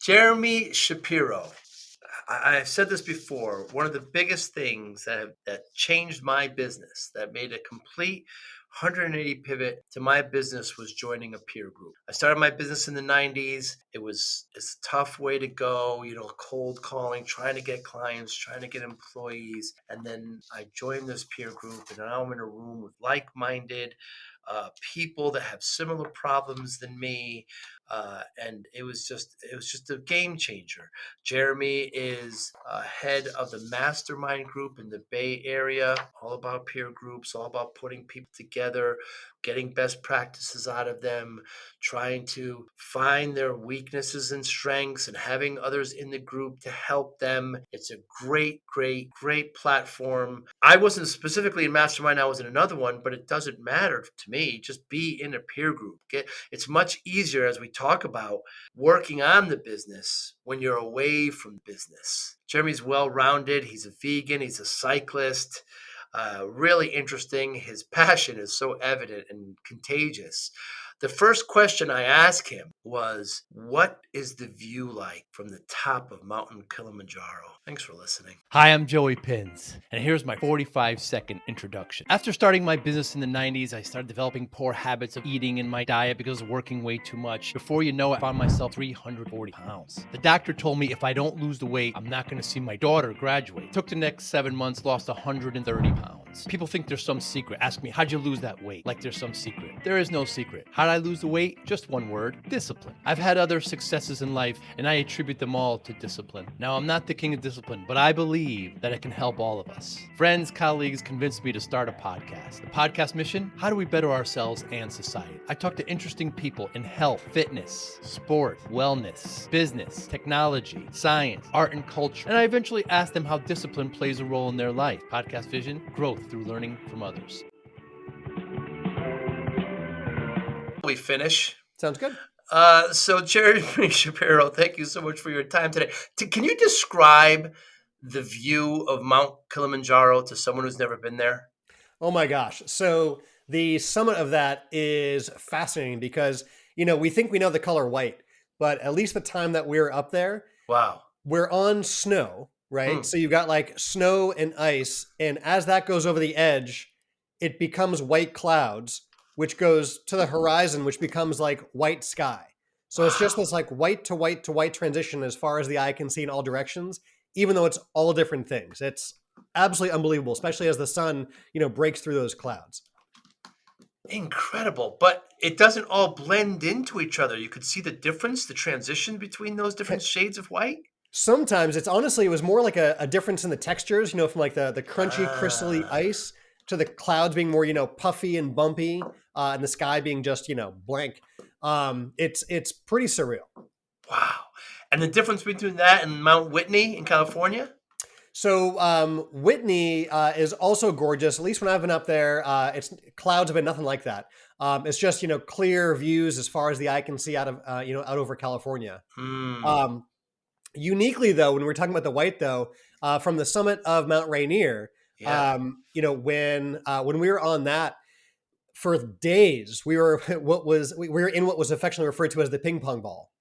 Jeremy Shapiro. I've said this before. One of the biggest things that changed my business, that made a complete 180 pivot to my business, was joining a peer group. I started my business in the 90s. It's a tough way to go, cold calling, trying to get clients, trying to get employees. And then I joined this peer group, and now I'm in a room with like-minded people that have similar problems than me. And it was just a game changer. Jeremy is head of the Mastermind group in the Bay Area, all about peer groups, all about putting people together, getting best practices out of them, trying to find their weaknesses and strengths, and having others in the group to help them. It's a great, great, great platform. I wasn't specifically in Mastermind, I was in another one, but it doesn't matter to me. Just be in a peer group. It's much easier, as we talk about, working on the business when you're away from business. Jeremy's well-rounded. He's a vegan. He's a cyclist. Really interesting. His passion is so evident and contagious. The first question I asked him was, what is the view like from the top of Mount Kilimanjaro? Thanks for listening. Hi, I'm Joey Pinz, and here's my 45-second introduction. After starting my business in the 90s, I started developing poor habits of eating in my diet because of working way too much. Before you know it, I found myself 340 pounds. The doctor told me if I don't lose the weight, I'm not going to see my daughter graduate. Took the next 7 months, lost 130 pounds. People think there's some secret. Ask me, how'd you lose that weight? Like there's some secret. There is no secret. How did I lose the weight? Just one word: discipline. I've had other successes in life, and I attribute them all to discipline. Now, I'm not the king of discipline, but I believe that it can help all of us. Friends, colleagues convinced me to start a podcast. The podcast mission: how do we better ourselves and society? I talk to interesting people in health, fitness, sport, wellness, business, technology, science, art, and culture. And I eventually ask them how discipline plays a role in their life. Podcast vision: growth through learning from others. We finish. Sounds good. So Jeremy Shapiro, thank you so much for your time today. Can you describe the view of Mount Kilimanjaro to someone who's never been there? Oh my gosh. So the summit of that is fascinating because, we think we know the color white, but at least the time that we're up there, Wow. we're on snow, right? So you've got like snow and ice. And as that goes over the edge, it becomes white clouds, which goes to the horizon, which becomes like white sky. So it's just this like white to white to white transition as far as the eye can see in all directions, even though it's all different things. It's absolutely unbelievable, especially as the sun, breaks through those clouds. Incredible. But it doesn't all blend into each other. You could see the difference, the transition between those different shades of white. Sometimes it was more like a difference in the textures, from like the crunchy, crystally ice to the clouds being more, puffy and bumpy, and the sky being just, blank. It's pretty surreal. Wow. And the difference between that and Mount Whitney in California? So Whitney is also gorgeous. At least when I've been up there, clouds have been nothing like that. It's just, clear views as far as the eye can see out over California. Uniquely, though, when we're talking about the white, though, from the summit of Mount Rainier, when we were on that for days, we were in what was affectionately referred to as the ping pong ball.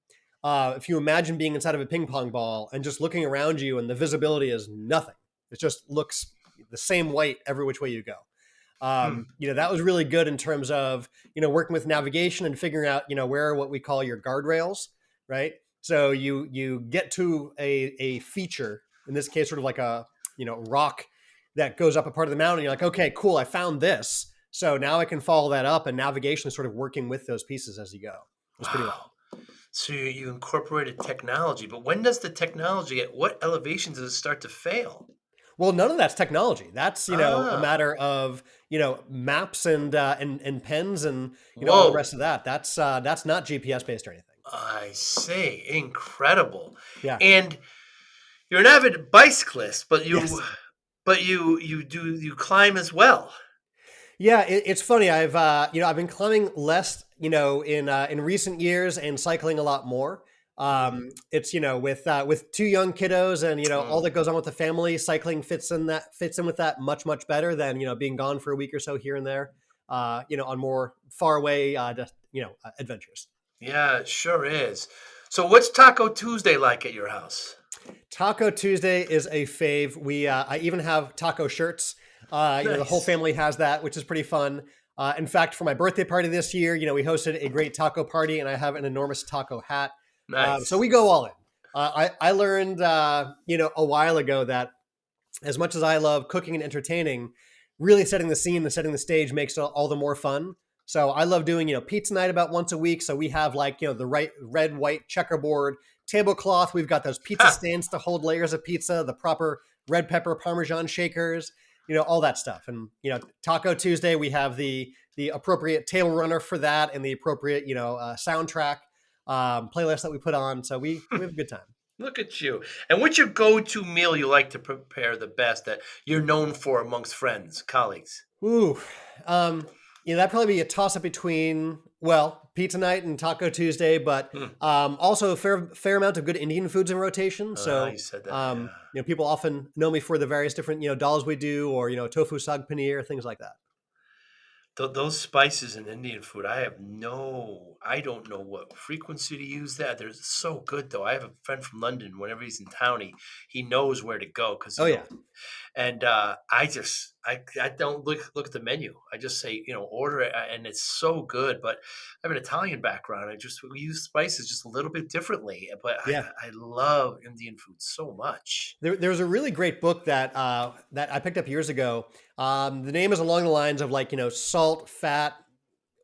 If you imagine being inside of a ping pong ball and just looking around you, and the visibility is nothing, it just looks the same white every which way you go. That was really good in terms of working with navigation and figuring out where are what we call your guardrails, right? So you get to a feature, in this case, sort of like a rock that goes up a part of the mountain. You're like, okay, cool, I found this. So now I can follow that up, and navigation is sort of working with those pieces as you go. It's pretty wild. So you incorporated technology, but when does the technology, at what elevation does it start to fail? Well, none of that's technology. That's a matter of maps and pens and all the rest of that. That's not GPS based or anything. I see. Incredible. Yeah. And you're an avid bicyclist, but you Yes. you climb as well. Yeah, it's funny. I've been climbing less, in recent years, and cycling a lot more. It's with two young kiddos and all that goes on with the family, cycling fits in with that much better than being gone for a week or so here and there. On more far away adventures. Yeah, it sure is. So what's Taco Tuesday like at your house? Taco Tuesday is a fave. I even have taco shirts. The whole Nice. family has that, which is pretty fun. In fact, for my birthday party this year, we hosted a great taco party, and I have an enormous taco hat. So Nice. we go all in. I learned, a while ago that as much as I love cooking and entertaining, really setting the scene and setting the stage makes it all the more fun. So I love doing, pizza night about once a week. So we have the right red, white checkerboard tablecloth. We've got those pizza Ha! stands to hold layers of pizza, the proper red pepper Parmesan shakers, all that stuff. And, Taco Tuesday, we have the appropriate table runner for that and the appropriate, soundtrack playlist that we put on. So we have a good time. Look at you. And what's your go-to meal you like to prepare the best that you're known for amongst friends, colleagues? Ooh, that'd probably be a toss up between, pizza night and Taco Tuesday, but Hmm. also a fair amount of good Indian foods in rotation. So, You said that. Yeah. people often know me for the various different, dals we do, or, tofu sag paneer, things like that. Those spices in Indian food, I don't know what frequency to use that. They're so good though. I have a friend from London. Whenever he's in town, he knows where to go because Oh yeah. And I don't look at the menu. I just say order it, and it's so good. But I have an Italian background. We use spices just a little bit differently. But Yeah. I love Indian food so much. There's a really great book that I picked up years ago. The name is along the lines of salt, fat,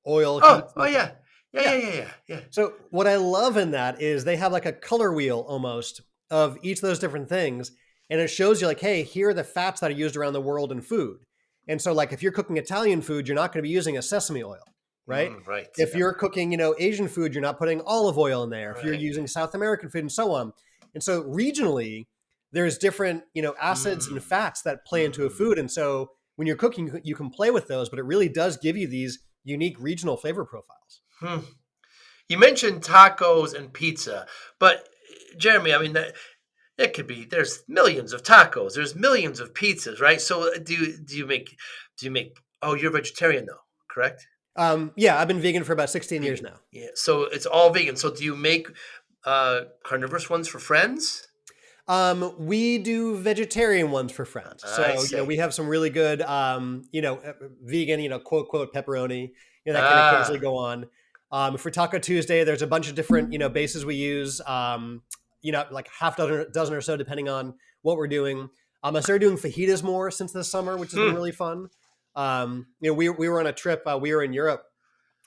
oil, heat. Oh yeah, Yeah. yeah. So what I love in that is they have like a color wheel almost of each of those different things. And it shows you hey, here are the fats that are used around the world in food. And so if you're cooking Italian food, you're not going to be using a sesame oil, right? Right. If you're cooking, Asian food, you're not putting olive oil in there. If you're Right. using South American food and so on. And so regionally, there's different, acids and fats that play into a food. And so when you're cooking, you can play with those, but it really does give you these unique regional flavor profiles. You mentioned tacos and pizza, but Jeremy, I mean it could be. There's millions of tacos. There's millions of pizzas, right? So do you make? Oh, you're vegetarian though, correct? Yeah, I've been vegan for about 16 years now. Yeah. So it's all vegan. So do you make carnivorous ones for friends? We do vegetarian ones for friends. I So, see. we have some really good, vegan, quote, quote, pepperoni, that can occasionally go on. For Taco Tuesday, there's a bunch of different, bases we use, like half dozen or so, depending on what we're doing. I started doing fajitas more since this summer, which has been really fun. We were on a trip, we were in Europe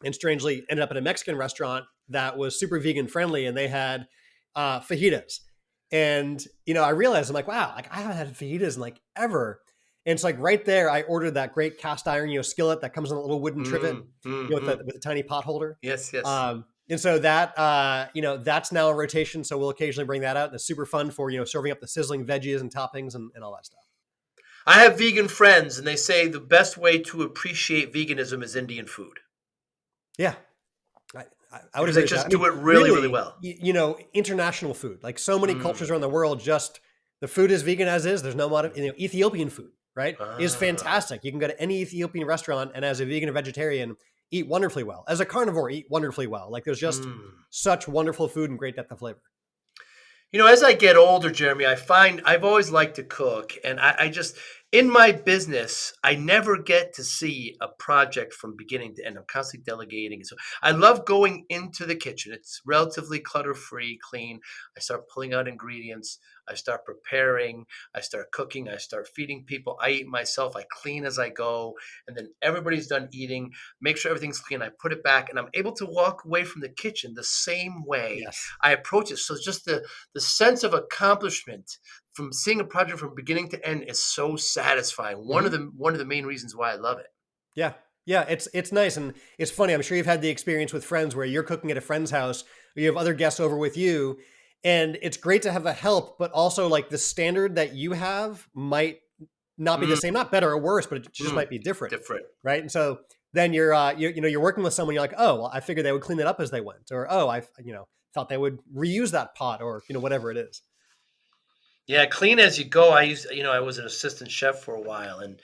and strangely ended up at a Mexican restaurant that was super vegan friendly. And they had fajitas. And, I realized I'm like, wow, I haven't had fajitas in ever. And it's right there, I ordered that great cast iron, skillet that comes in a little wooden trivet, with a tiny pot holder. Yes. And so that, that's now in rotation. So we'll occasionally bring that out. And it's super fun for, serving up the sizzling veggies and toppings and all that stuff. I have vegan friends, and they say the best way to appreciate veganism is Indian food. Yeah. I would Because they agree with just that. do it really well. International food, so many cultures around the world, just the food is vegan as is. There's no Ethiopian food, right? Is fantastic. You can go to any Ethiopian restaurant and as a vegan or vegetarian, eat wonderfully well. As a carnivore, eat wonderfully well. There's just such wonderful food and great depth of flavor. As I get older, Jeremy, I find I've always liked to cook, and I just in my business, I never get to see a project from beginning to end. I'm constantly delegating. So I love going into the kitchen. It's relatively clutter-free, clean. I start pulling out ingredients. I start preparing. I start cooking. I start feeding people. I eat myself. I clean as I go. And then everybody's done eating. Make sure everything's clean. I put it back, and I'm able to walk away from the kitchen the same way Yes. I approach it. So just the sense of accomplishment from seeing a project from beginning to end is so satisfying. One of the main reasons why I love it. Yeah. Yeah. It's nice. And it's funny. I'm sure you've had the experience with friends where you're cooking at a friend's house, or you have other guests over with you. And it's great to have the help, but also the standard that you have might not be the same, not better or worse, but it just might be different. Right. And so then you're working with someone, you're like, oh, well, I figured they would clean it up as they went, or, oh, I thought they would reuse that pot, or, whatever it is. Yeah, clean as you go. I was an assistant chef for a while, and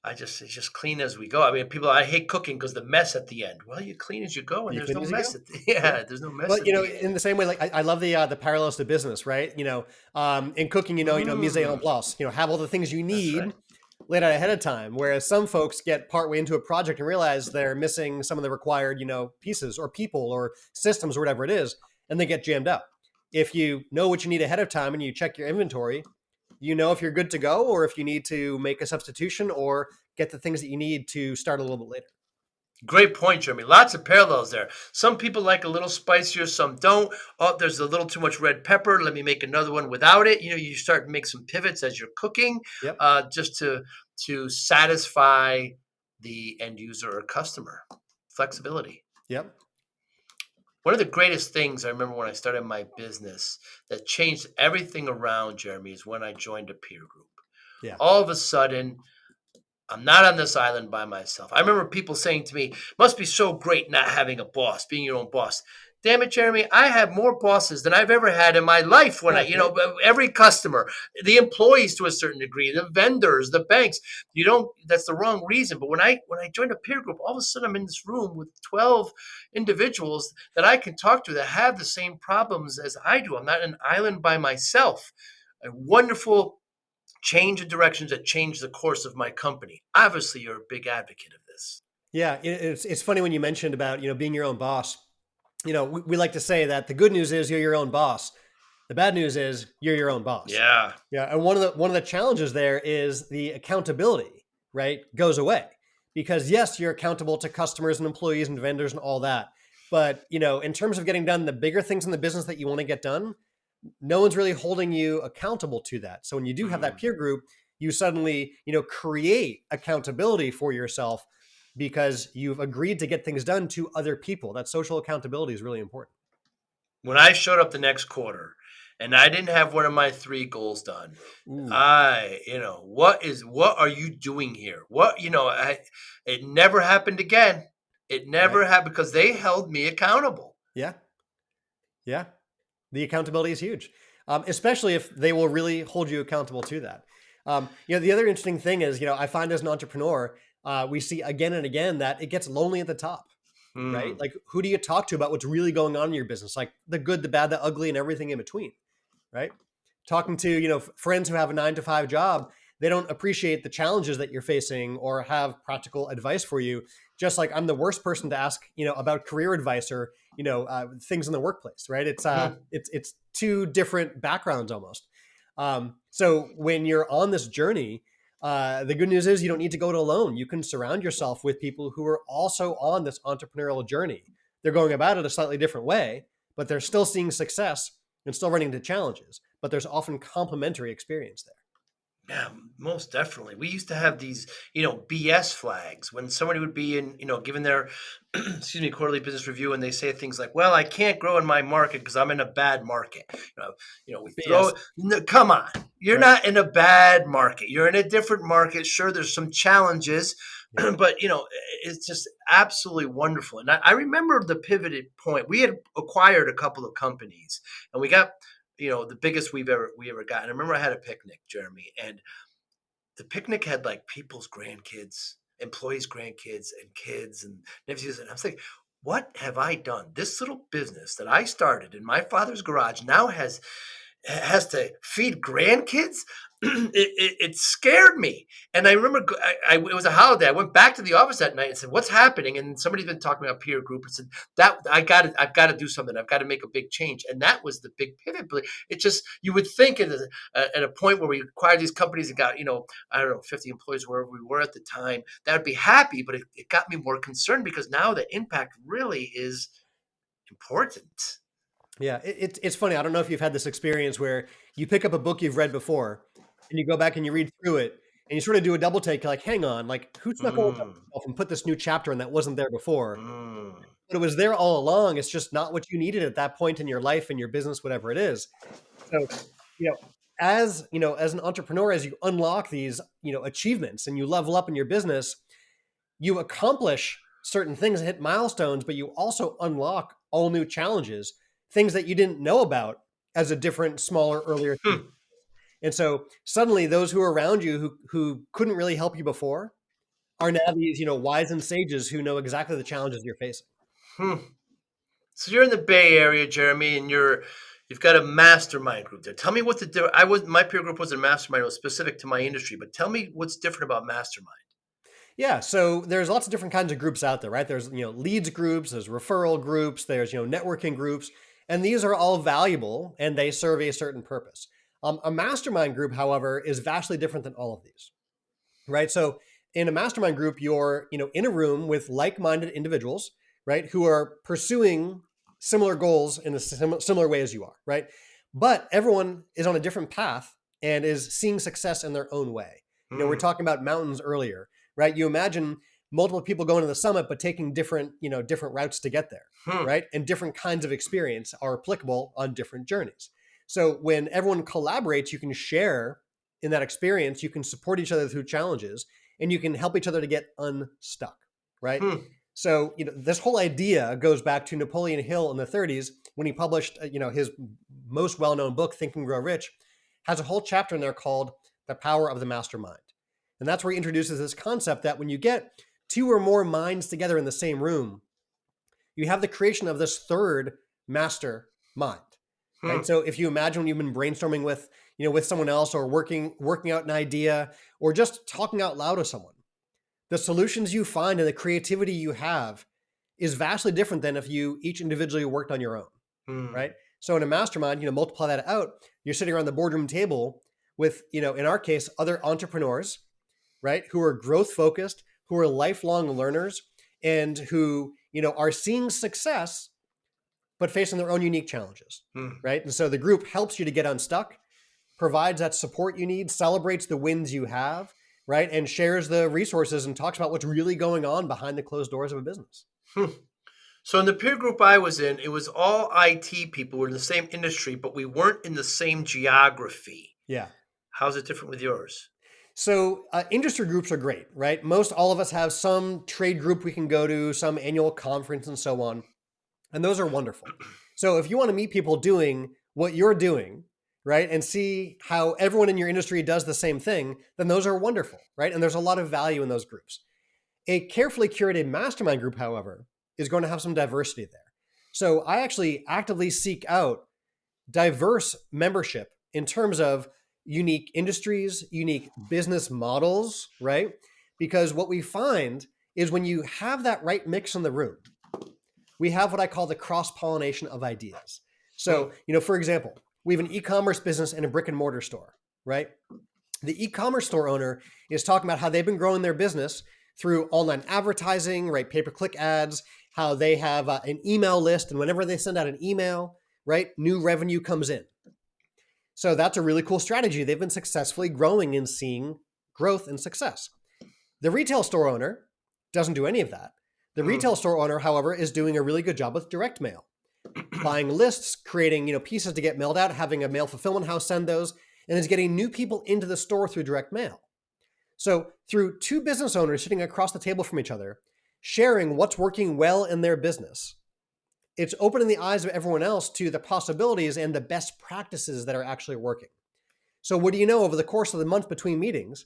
it's just clean as we go. I mean, I hate cooking because the mess at the end. Well, you clean as you go, and You there's clean no as you mess go. at the Yeah. there's no mess Well, at the in end. the same way, like I love the parallels to business, right? In cooking, mise en Mm, place, have all the things you that's need right. laid out ahead of time. Whereas some folks get partway into a project and realize they're missing some of the required, pieces or people or systems or whatever it is, and they get jammed up. If you know what you need ahead of time and you check your inventory, you know if you're good to go or if you need to make a substitution or get the things that you need to start a little bit later. Great point, Jeremy. Lots of parallels there. Some people like a little spicier, some don't. Oh, there's a little too much red pepper. Let me make another one without it. You start to make some pivots as you're cooking, Yep. just to satisfy the end user or customer. Flexibility. Yep. One of the greatest things I remember when I started my business that changed everything around, Jeremy, is when I joined a peer group. Yeah. All of a sudden, I'm not on this island by myself. I remember people saying to me, must be so great not having a boss, being your own boss. Damn it, Jeremy, I have more bosses than I've ever had in my life when Right. every customer, the employees to a certain degree, the vendors, the banks, that's the wrong reason. But when I joined a peer group, all of a sudden I'm in this room with 12 individuals that I can talk to that have the same problems as I do. I'm not an island by myself. A wonderful change of directions that changed the course of my company. Obviously, you're a big advocate of this. Yeah. It's funny when you mentioned about, being your own boss. We like to say that the good news is you're your own boss. The bad news is you're your own boss. Yeah. Yeah, and one of the challenges there is the accountability, right? Goes away because yes, you're accountable to customers and employees and vendors and all that. But, in terms of getting done the bigger things in the business that you want to get done, no one's really holding you accountable to that. So when you do have that Mm. peer group, you suddenly, create accountability for yourself because you've agreed to get things done to other people. That social accountability is really important. When I showed up the next quarter and I didn't have one of my three goals done, Ooh, what are you doing here? It never happened again. It right? never happened because they held me accountable. Yeah. Yeah. The accountability is huge, especially if they will really hold you accountable to that. The other interesting thing is, I find as an entrepreneur, we see again and again that it gets lonely at the top, right? Mm. Like, who do you talk to about what's really going on in your business? Like the good, the bad, the ugly, and everything in between, right? Talking to, friends who have a 9 to 5 job, they don't appreciate the challenges that you're facing or have practical advice for you. Just like I'm the worst person to ask, about career advice or, things in the workplace, right? Mm. It's two different backgrounds almost. So when you're on this journey, the good news is you don't need to go it alone. You can surround yourself with people who are also on this entrepreneurial journey. They're going about it a slightly different way, but they're still seeing success and still running into challenges. But there's often complementary experience there. Yeah, most definitely. We used to have these, BS flags when somebody would be in, given their, excuse me, quarterly business review, and they say things like, "Well, I can't grow in my market because I'm in a bad market." We throw. BS, No, come on, you're right? not in a bad market. You're in a different market. Sure, there's some challenges, Yeah. but it's just absolutely wonderful. And I remember the pivoted point. We had acquired a couple of companies, and we got the biggest we ever got. And I remember I had a picnic, Jeremy, and the picnic had like people's grandkids, employees' grandkids, and kids and nephews. And I was like, what have I done? This little business that I started in my father's garage now has to feed grandkids. It scared me, and I remember it was a holiday. I went back to the office that night and said, "What's happening?" And somebody's been talking about peer group and said that I've got to do something. I've got to make a big change, and that was the big pivot. But it just you would think at a point where we acquired these companies and got I don't know 50 employees wherever we were at the time, that would be happy. But it got me more concerned because now the impact really is important. Yeah, it's funny. I don't know if you've had this experience where you pick up a book you've read before and you go back and you read through it and you sort of do a double take. You're like, hang on, like who snuck over Mm, and put this new chapter in that wasn't there before? mm. But it was there all along. It's just not what you needed at that point in your life and your business, whatever it is. So, you know, as an entrepreneur, as you unlock these, achievements and you level up in your business, you accomplish certain things and hit milestones, but you also unlock all new challenges, things that you didn't know about as a different, smaller, earlier stage. Hmm. And so suddenly those who are around you who couldn't really help you before, are now these, wise and sages who know exactly the challenges you're facing. Hmm. So you're in the Bay Area, Jeremy, and you've got a mastermind group there. Tell me what the my peer group wasn't a mastermind; it was specific to my industry. But tell me what's different about mastermind. Yeah, so there's lots of different kinds of groups out there, right? There's, leads groups, there's referral groups, there's, networking groups, and these are all valuable and they serve a certain purpose. A mastermind group, however, is vastly different than all of these, right? So in a mastermind group, you're, in a room with like-minded individuals, right, who are pursuing similar goals in a similar way as you are, right? But everyone is on a different path and is seeing success in their own way. We're talking about mountains earlier, right? You imagine multiple people going to the summit, but taking different routes to get there, right? And different kinds of experience are applicable on different journeys. So when everyone collaborates, you can share in that experience, you can support each other through challenges, and you can help each other to get unstuck, right? So, this whole idea goes back to Napoleon Hill in the 30s when he published, his most well-known book, Think and Grow Rich, has a whole chapter in there called The Power of the Mastermind. And that's where he introduces this concept that when you get two or more minds together in the same room, you have the creation of this third master mind, right? So if you imagine when you've been brainstorming with, with someone else or working out an idea or just talking out loud with someone, the solutions you find and the creativity you have is vastly different than if you each individually worked on your own, right? So in a mastermind, multiply that out, you're sitting around the boardroom table with, in our case, other entrepreneurs, right? Who are growth focused, who are lifelong learners, and who, are seeing success, but facing their own unique challenges, right? And so the group helps you to get unstuck, provides that support you need, celebrates the wins you have, right? And shares the resources and talks about what's really going on behind the closed doors of a business. So in the peer group I was in, it was all IT people. We're in the same industry, but we weren't in the same geography. Yeah. How's it different with yours? So industry groups are great, right? Most all of us have some trade group we can go to, some annual conference and so on. And those are wonderful. So if you want to meet people doing what you're doing, right, and see how everyone in your industry does the same thing, then those are wonderful, right? And there's a lot of value in those groups. A carefully curated mastermind group, however, is going to have some diversity there. So I actually actively seek out diverse membership in terms of unique industries, unique business models, right? Because what we find is when you have that right mix in the room, we have what I call the cross-pollination of ideas. So, for example, we have an e-commerce business and a brick and mortar store, right? The e-commerce store owner is talking about how they've been growing their business through online advertising, right? Pay-per-click ads, how they have an email list, and whenever they send out an email, right, new revenue comes in. So that's a really cool strategy. They've been successfully growing and seeing growth and success. The retail store owner doesn't do any of that. The retail store owner, however, is doing a really good job with direct mail, buying lists, creating, pieces to get mailed out, having a mail fulfillment house send those, and is getting new people into the store through direct mail. So through two business owners sitting across the table from each other, sharing what's working well in their business, it's opening the eyes of everyone else to the possibilities and the best practices that are actually working. So what do you know, over the course of the month between meetings,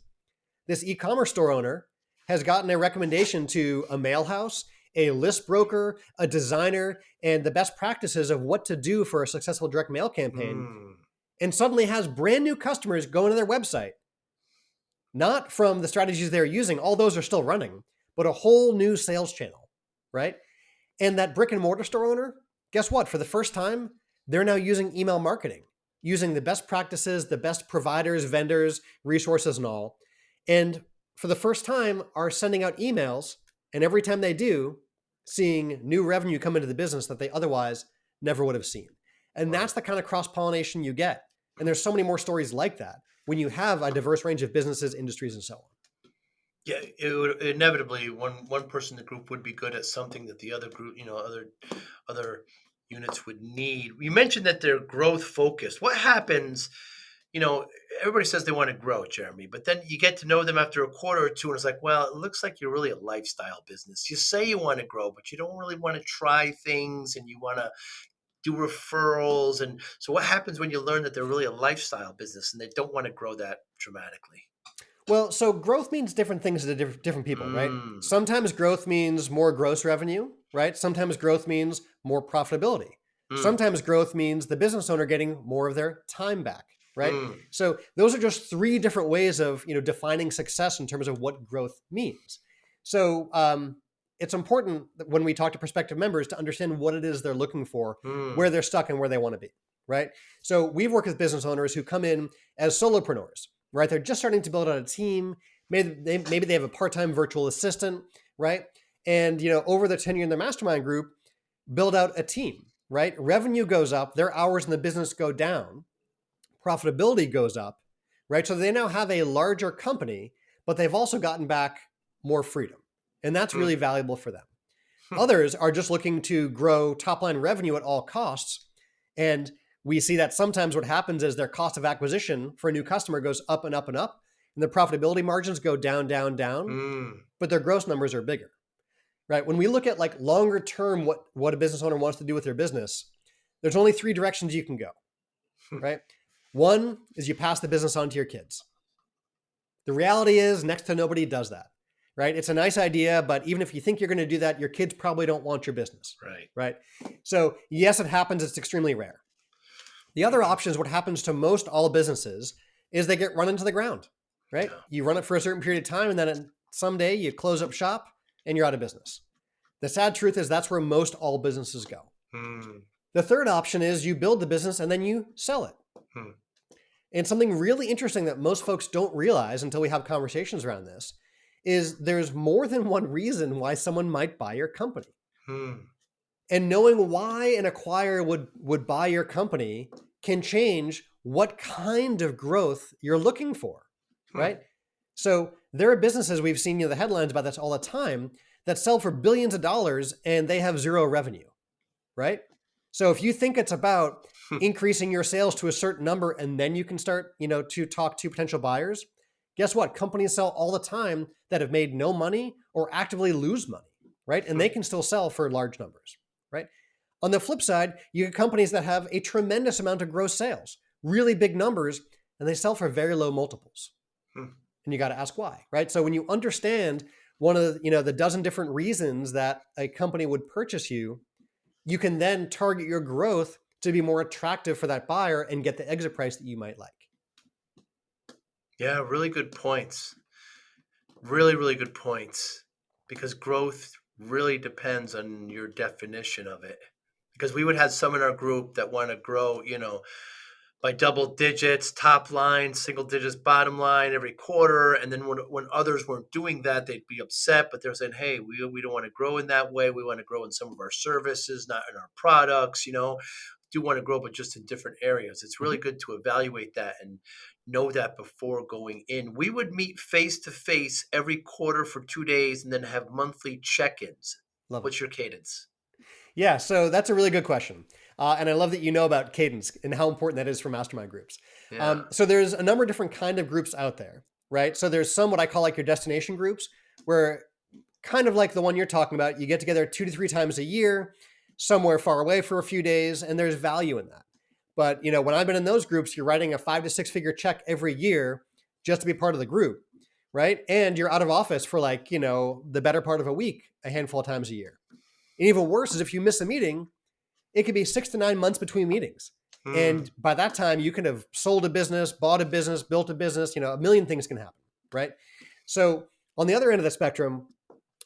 this e-commerce store owner has gotten a recommendation to a mail house, a list broker, a designer, and the best practices of what to do for a successful direct mail campaign, and suddenly has brand new customers going to their website, not from the strategies they're using, all those are still running, but a whole new sales channel, right? And that brick and mortar store owner, guess what? For the first time, they're now using email marketing, using the best practices, the best providers, vendors, resources, and all. And for the first time, are sending out emails. And every time they do, seeing new revenue come into the business that they otherwise never would have seen. And that's the kind of cross-pollination you get. And there's so many more stories like that when you have a diverse range of businesses, industries, and so on. Yeah, it would inevitably one person in the group would be good at something that the other group, other units would need. You mentioned that they're growth focused. What happens? Everybody says they want to grow, Jeremy, but then you get to know them after a quarter or two, and it's like, well, it looks like you're really a lifestyle business. You say you want to grow, but you don't really want to try things, and you want to do referrals. And so what happens when you learn that they're really a lifestyle business and they don't want to grow that dramatically? Well, so growth means different things to different people, right? Mm, Sometimes growth means more gross revenue, right? Sometimes growth means more profitability. mm, Sometimes growth means the business owner getting more of their time back, right? mm, So those are just three different ways of defining success in terms of what growth means. So it's important that when we talk to prospective members to understand what it is they're looking for, mm, where they're stuck, and where they want to be, right? So we've worked with business owners who come in as solopreneurs, right? They're just starting to build out a team. Maybe they have a part-time virtual assistant, right? And over their tenure in their mastermind group, build out a team, right? Revenue goes up, their hours in the business go down, profitability goes up, right? So they now have a larger company, but they've also gotten back more freedom. And that's mm. really valuable for them. Others are just looking to grow top line revenue at all costs. And we see that sometimes what happens is their cost of acquisition for a new customer goes up and up and up, and their profitability margins go down, down, down, Mm. but their gross numbers are bigger, right? When we look at like longer term, what a business owner wants to do with their business, there's only three directions you can go, right? One is you pass the business on to your kids. The reality is next to nobody does that, right? It's a nice idea, but even if you think you're going to do that, your kids probably don't want your business, Right. right? So yes, it happens. It's extremely rare. The other option is what happens to most all businesses is they get run into the ground, right? Yeah. You run it for a certain period of time, and then someday you close up shop and you're out of business. The sad truth is that's where most all businesses go. Mm, The third option is you build the business and then you sell it. Hmm. And something really interesting that most folks don't realize until we have conversations around this is there's more than one reason why someone might buy your company. mm, And knowing why an acquirer would buy your company can change what kind of growth you're looking for, Hmm. right? So there are businesses, we've seen the headlines about this all the time, that sell for billions of dollars and they have zero revenue, right? So if you think it's about increasing your sales to a certain number and then you can start, to talk to potential buyers, guess what? Companies sell all the time that have made no money or actively lose money, right? And they can still sell for large numbers, right? On the flip side, you get companies that have a tremendous amount of gross sales, really big numbers, and they sell for very low multiples. Hmm. And you got to ask why, right? So when you understand one of the dozen different reasons that a company would purchase you, you can then target your growth to be more attractive for that buyer and get the exit price that you might like. Yeah, really good points. Really, really good points. Because growth really depends on your definition of it. Because we would have some in our group that want to grow, by double digits, top line, single digits, bottom line every quarter. And then when others weren't doing that, they'd be upset. But they're saying, hey, we don't want to grow in that way. We want to grow in some of our services, not in our products, do want to grow, but just in different areas. It's really good to evaluate that and know that before going in. We would meet face to face every quarter for 2 days and then have monthly check-ins. Love it. What's your cadence? Yeah, so that's a really good question. And I love that you know about cadence and how important that is for mastermind groups. Yeah. So there's a number of different kind of groups out there, right? So there's some what I call like your destination groups, where kind of like the one you're talking about, you get together 2 to 3 times a year, somewhere far away for a few days, and there's value in that. But when I've been in those groups, you're writing a 5 to 6 figure check every year just to be part of the group, right? And you're out of office for the better part of a week, a handful of times a year. And even worse is if you miss a meeting, it could be 6 to 9 months between meetings. And by that time, you can have sold a business, bought a business, built a business, a million things can happen, right? So on the other end of the spectrum,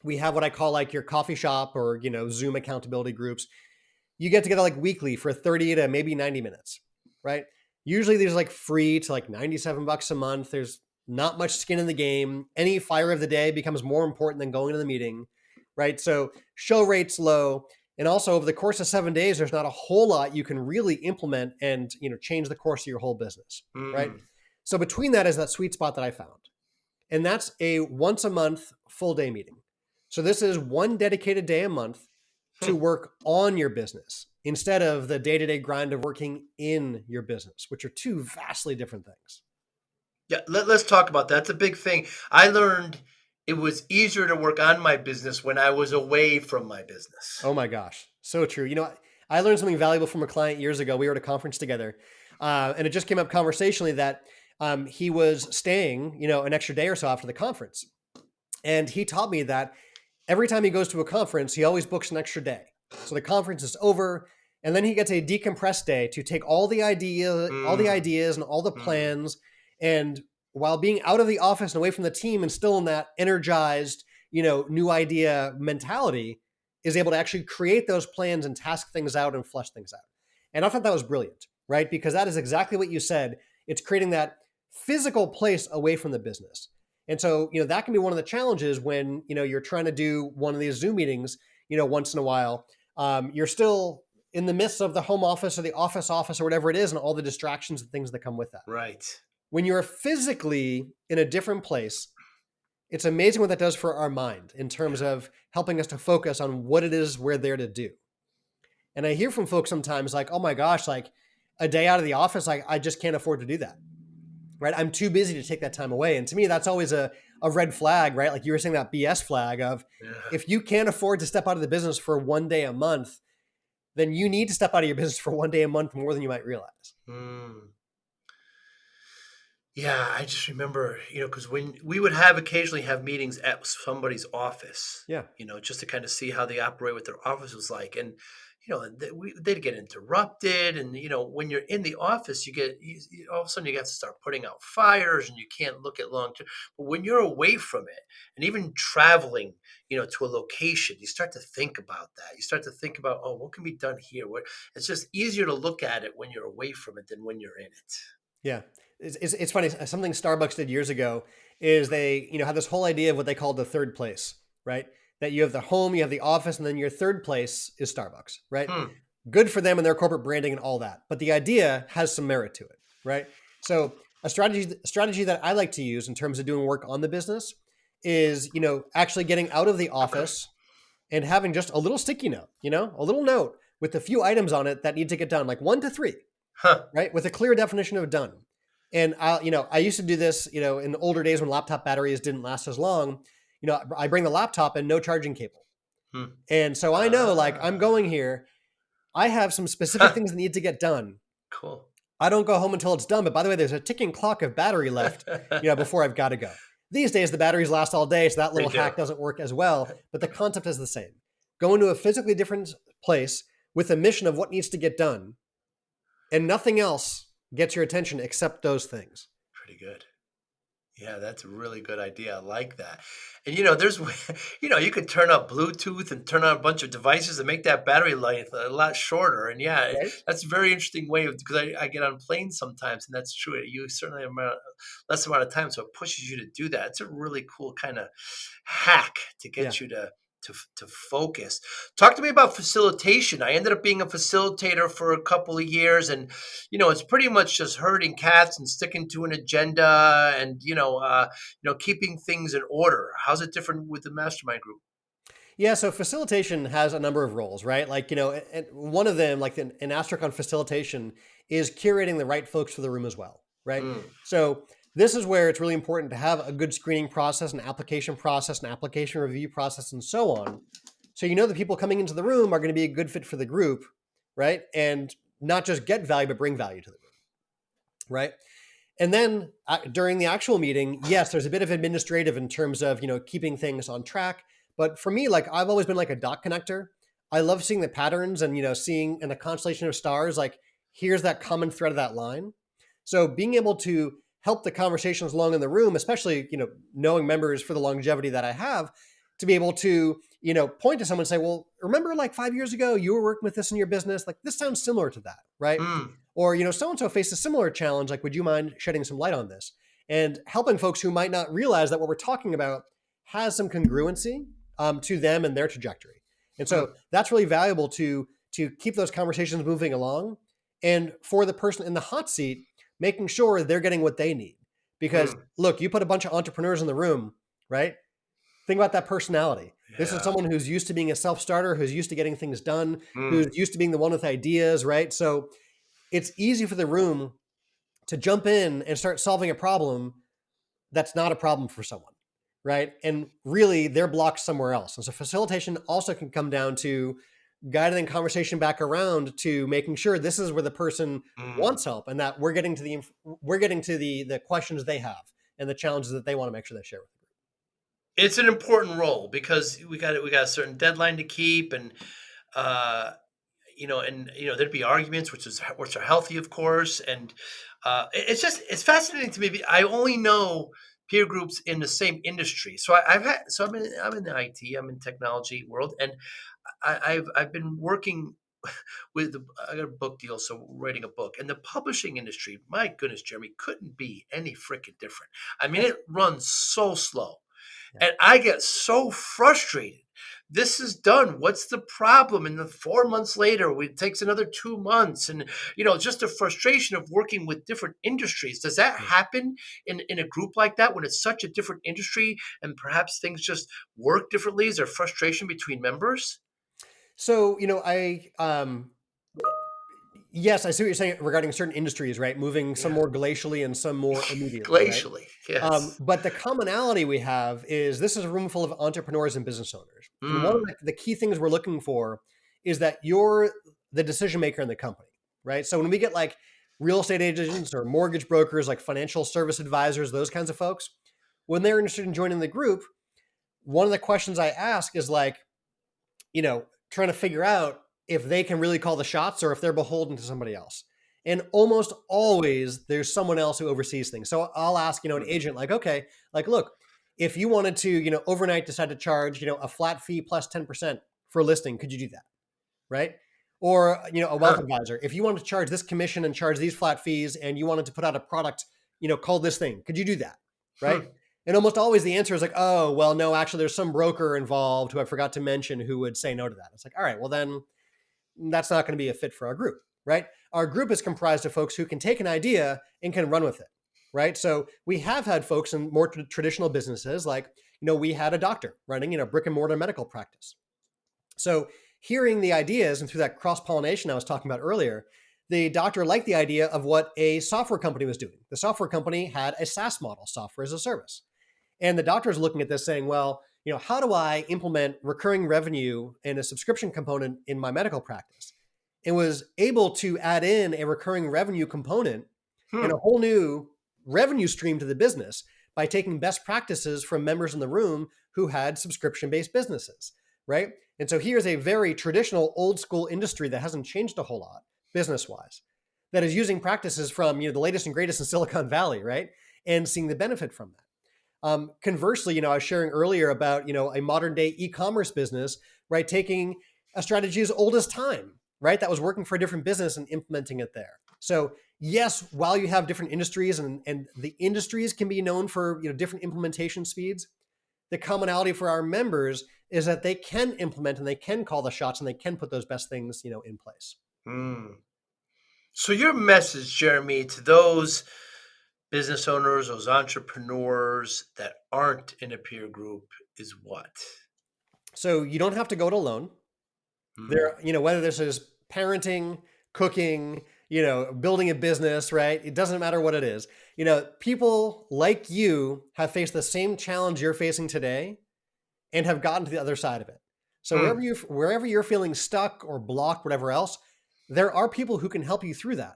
we have what I call like your coffee shop or, Zoom accountability groups. You get together like weekly for 30 to maybe 90 minutes, right? Usually these are like free to like $97 a month. There's not much skin in the game. Any fire of the day becomes more important than going to the meeting, right? So show rate's low. And also over the course of 7 days, there's not a whole lot you can really implement and, change the course of your whole business, right? So between that is that sweet spot that I found. And that's a once a month full day meeting. So this is one dedicated day a month to work on your business instead of the day-to-day grind of working in your business, which are two vastly different things. Yeah, let's talk about that. That's a big thing. I learned it was easier to work on my business when I was away from my business. Oh my gosh, so true. I learned something valuable from a client years ago. We were at a conference together, and it just came up conversationally that he was staying, an extra day or so after the conference. And he taught me that every time he goes to a conference, he always books an extra day. So the conference is over, and then he gets a decompressed day to take all the ideas and all the plans. And while being out of the office and away from the team and still in that energized, new idea mentality, is able to actually create those plans and task things out and flesh things out. And I thought that was brilliant, right? Because that is exactly what you said. It's creating that physical place away from the business. And so, that can be one of the challenges when, you're trying to do one of these Zoom meetings, once in a while. You're still in the midst of the home office or the office or whatever it is, and all the distractions and things that come with that. Right. When you're physically in a different place, it's amazing what that does for our mind in terms of helping us to focus on what it is we're there to do. And I hear from folks sometimes like, oh my gosh, like a day out of the office, I just can't afford to do that. Right? I'm too busy to take that time away. And to me, that's always a red flag, right? Like you were saying, that BS flag of if you can't afford to step out of the business for one day a month, then you need to step out of your business for one day a month more than you might realize. Yeah, I just remember, because when we would occasionally have meetings at somebody's office, just to kind of see how they operate, what their office was like. And, they'd get interrupted. And, when you're in the office, all of a sudden you have to start putting out fires and you can't look at long term. But when you're away from it and even traveling, to a location, you start to think about that. You start to think about, what can be done here? It's just easier to look at it when you're away from it than when you're in it. Yeah. It's funny. Something Starbucks did years ago is they, had this whole idea of what they called the third place, right? That you have the home, you have the office, and then your third place is Starbucks, right? Good for them and their corporate branding and all that. But the idea has some merit to it, right? So a strategy that I like to use in terms of doing work on the business is, actually getting out of the office and having just a little sticky note, a little note with a few items on it that need to get done, like 1 to 3, right? With a clear definition of done. And I used to do this, in the older days when laptop batteries didn't last as long. I bring the laptop and no charging cable. And so I know, like, I'm going here. I have some specific things that need to get done. Cool. I don't go home until it's done. But by the way, there's a ticking clock of battery left, before I've got to go. These days, the batteries last all day. So that little hack doesn't work as well. But the concept is the same. Go into a physically different place with a mission of what needs to get done. And nothing else gets your attention except those things. Pretty good. Yeah, that's a really good idea. I like that. And, there's, you could turn up Bluetooth and turn on a bunch of devices and make that battery life a lot shorter. And that's a very interesting way because I get on planes sometimes, and that's true. You certainly have less amount of time, so it pushes you to do that. It's a really cool kind of hack to get you to focus. Talk to me about facilitation. I ended up being a facilitator for a couple of years, and it's pretty much just herding cats and sticking to an agenda and keeping things in order. How's it different with the Mastermind group? Yeah, so facilitation has a number of roles, right? Like, and one of them, like an asterisk on facilitation, is curating the right folks for the room as well, right? So this is where it's really important to have a good screening process, an application review process, and so on. So the people coming into the room are going to be a good fit for the group, right? And not just get value, but bring value to the room, right? And then during the actual meeting, yes, there's a bit of administrative in terms of, keeping things on track. But for me, like I've always been like a dot connector. I love seeing the patterns and, seeing in a constellation of stars, like here's that common thread of that line. So being able to help the conversations along in the room, especially, knowing members for the longevity that I have, to be able to, point to someone and say, well, remember like 5 years ago, you were working with this in your business? Like this sounds similar to that, right? Or, so-and-so faced a similar challenge. Like, would you mind shedding some light on this? And helping folks who might not realize that what we're talking about has some congruency to them and their trajectory. And so that's really valuable to keep those conversations moving along. And for the person in the hot seat, making sure they're getting what they need. Because look, you put a bunch of entrepreneurs in the room, right? Think about that personality. Yeah. This is someone who's used to being a self-starter, who's used to getting things done, who's used to being the one with ideas, right? So it's easy for the room to jump in and start solving a problem that's not a problem for someone, right? And really they're blocked somewhere else. And so facilitation also can come down to guiding the conversation back around to making sure this is where the person wants help, and that we're getting to the questions they have and the challenges that they want to make sure they share with the group. It's an important role because we got a certain deadline to keep, and there'd be arguments, which are healthy, of course, and it's fascinating to me. I only know peer groups in the same industry, so I'm in the IT, I'm in technology world, and I've been working I got a book deal, so writing a book, and the publishing industry. My goodness, Jeremy, couldn't be any freaking different. I mean, it runs so slow. And I get so frustrated. This is done. What's the problem? And then 4 months later, it takes another 2 months. And, just the frustration of working with different industries. Does that happen in a group like that when it's such a different industry and perhaps things just work differently? Is there frustration between members? So, yes, I see what you're saying regarding certain industries, right? Moving some more glacially and some more immediately, right? Glacially, yes. But the commonality we have is this is a room full of entrepreneurs and business owners. And one of the key things we're looking for is that you're the decision maker in the company, right? So when we get like real estate agents or mortgage brokers, like financial service advisors, those kinds of folks, when they're interested in joining the group, one of the questions I ask is like, trying to figure out if they can really call the shots or if they're beholden to somebody else. And almost always there's someone else who oversees things. So I'll ask, an agent like, okay, like, look, if you wanted to, overnight decide to charge, a flat fee plus 10% for a listing, could you do that? Right. Or, a wealth advisor, if you wanted to charge this commission and charge these flat fees and you wanted to put out a product, called this thing, could you do that? Right. And almost always the answer is like, oh, well, no, actually there's some broker involved who I forgot to mention who would say no to that. It's like, all right, well then that's not going to be a fit for our group, right? Our group is comprised of folks who can take an idea and can run with it, right? So we have had folks in more traditional businesses, like, we had a doctor running, brick and mortar medical practice. So hearing the ideas and through that cross-pollination I was talking about earlier, the doctor liked the idea of what a software company was doing. The software company had a SaaS model, software as a service. And the doctor is looking at this saying, well, how do I implement recurring revenue and a subscription component in my medical practice? And was able to add in a recurring revenue component and a whole new revenue stream to the business by taking best practices from members in the room who had subscription-based businesses, right? And so here's a very traditional old school industry that hasn't changed a whole lot business-wise, that is using practices from, the latest and greatest in Silicon Valley, right? And seeing the benefit from that. Conversely, I was sharing earlier about, a modern day e-commerce business, right? Taking a strategy as old as time, right? That was working for a different business and implementing it there. So yes, while you have different industries and the industries can be known for, different implementation speeds, the commonality for our members is that they can implement and they can call the shots and they can put those best things, in place. So your message, Jeremy, to those business owners, those entrepreneurs that aren't in a peer group is what? So you don't have to go it alone. There, whether this is parenting, cooking, building a business, right? It doesn't matter what it is. People like you have faced the same challenge you're facing today and have gotten to the other side of it. So wherever you're feeling stuck or blocked, whatever else, there are people who can help you through that.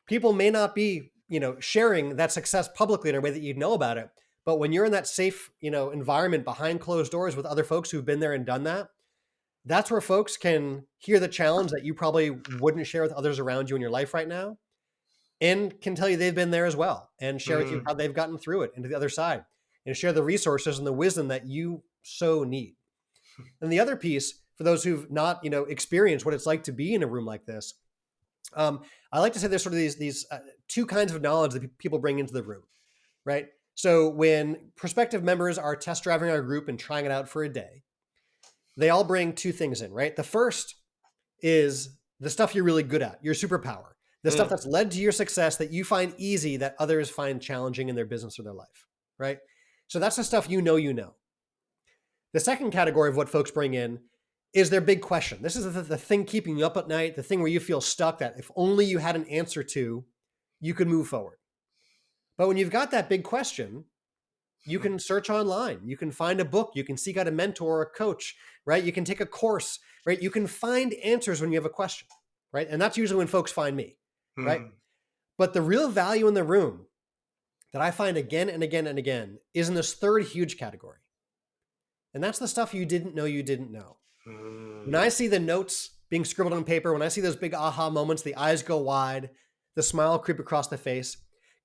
People may not be, sharing that success publicly in a way that you'd know about it. But when you're in that safe, environment behind closed doors with other folks who've been there and done that, that's where folks can hear the challenge that you probably wouldn't share with others around you in your life right now and can tell you they've been there as well and share with you how they've gotten through it and to the other side and share the resources and the wisdom that you so need. And the other piece for those who've not, experienced what it's like to be in a room like this, I like to say there's sort of these two kinds of knowledge that people bring into the room, right? So when prospective members are test driving our group and trying it out for a day, they all bring two things in, right? The first is the stuff you're really good at, your superpower, the stuff that's led to your success that you find easy that others find challenging in their business or their life, right? So that's the stuff you know. The second category of what folks bring in is their big question. This is the thing keeping you up at night, the thing where you feel stuck that if only you had an answer to, you could move forward. But when you've got that big question, You can search online. You can find a book. You can seek out a mentor or a coach, right? You can take a course, right? You can find answers when you have a question, right? And that's usually when folks find me, right? But the real value in the room that I find again and again and again is in this third huge category. And that's the stuff you didn't know you didn't know. When I see the notes being scribbled on paper, when I see those big aha moments, the eyes go wide, the smile creep across the face,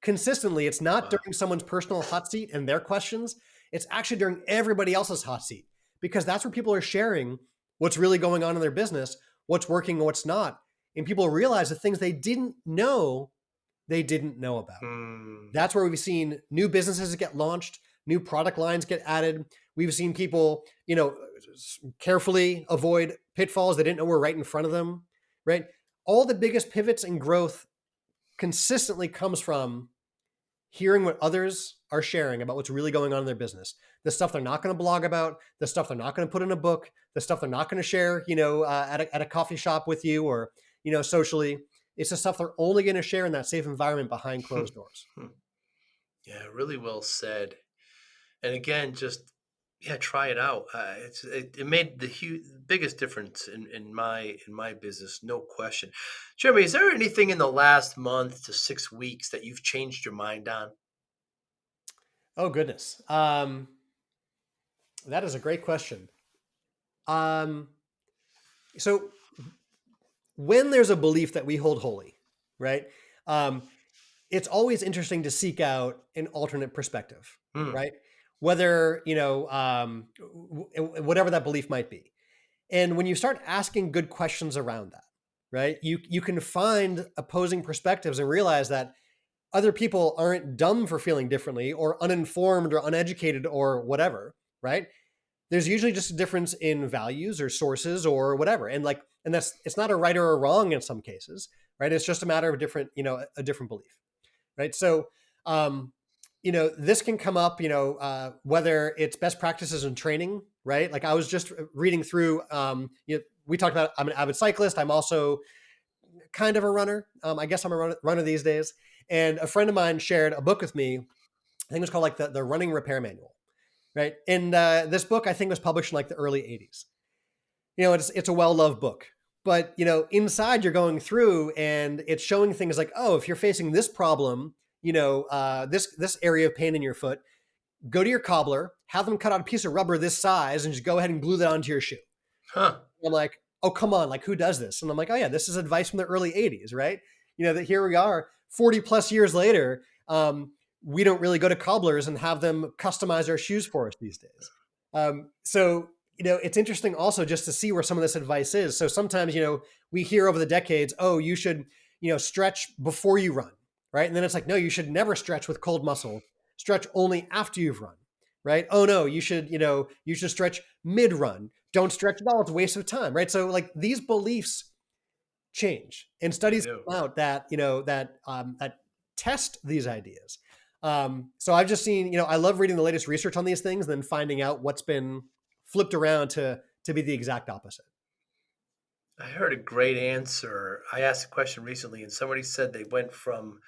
consistently, it's not during someone's personal hot seat and their questions. It's actually during everybody else's hot seat, because that's where people are sharing what's really going on in their business, what's working and what's not. And people realize the things they didn't know about. That's where we've seen new businesses get launched, new product lines get added. We've seen people, carefully avoid pitfalls they didn't know were right in front of them, right? All the biggest pivots in growth consistently comes from hearing what others are sharing about what's really going on in their business. The stuff they're not going to blog about, the stuff they're not going to put in a book, the stuff they're not going to share, at a coffee shop with you or, socially. It's the stuff they're only going to share in that safe environment behind closed doors. Yeah, really well said. And again, just try it out. It made the biggest difference in my business, no question. Jeremy, is there anything in the last month to 6 weeks that you've changed your mind on? Oh goodness, that is a great question. So when there's a belief that we hold holy, right? It's always interesting to seek out an alternate perspective, right? Whether, whatever that belief might be. And when you start asking good questions around that, right, you can find opposing perspectives and realize that other people aren't dumb for feeling differently or uninformed or uneducated or whatever, right? There's usually just a difference in values or sources or whatever. And it's not a right or a wrong in some cases, right? It's just a matter of a different belief, right? So, this can come up, whether it's best practices in training, right? Like I was just reading through, we talked about, I'm an avid cyclist. I'm also kind of a runner. I guess I'm a runner these days. And a friend of mine shared a book with me. I think it was called like the Running Repair Manual, right? And this book I think was published in like the early 80s. It's a well-loved book. But, inside you're going through and it's showing things like, oh, if you're facing this problem, this area of pain in your foot, go to your cobbler, have them cut out a piece of rubber this size and just go ahead and glue that onto your shoe. I'm like, oh, come on. Like, who does this? And I'm like, oh yeah, this is advice from the early 80s, right? That here we are 40 plus years later. We don't really go to cobblers and have them customize our shoes for us these days. So, it's interesting also just to see where some of this advice is. So sometimes, we hear over the decades, oh, you should, stretch before you run, right? And then it's like, no, you should never stretch with cold muscle. Stretch only after you've run, right? Oh no, you should stretch mid-run. Don't stretch at all. It's a waste of time, right? So like these beliefs change, and studies come out that, that test these ideas. So I've just seen, I love reading the latest research on these things, and then finding out what's been flipped around to be the exact opposite. I heard a great answer. I asked a question recently and somebody said they went from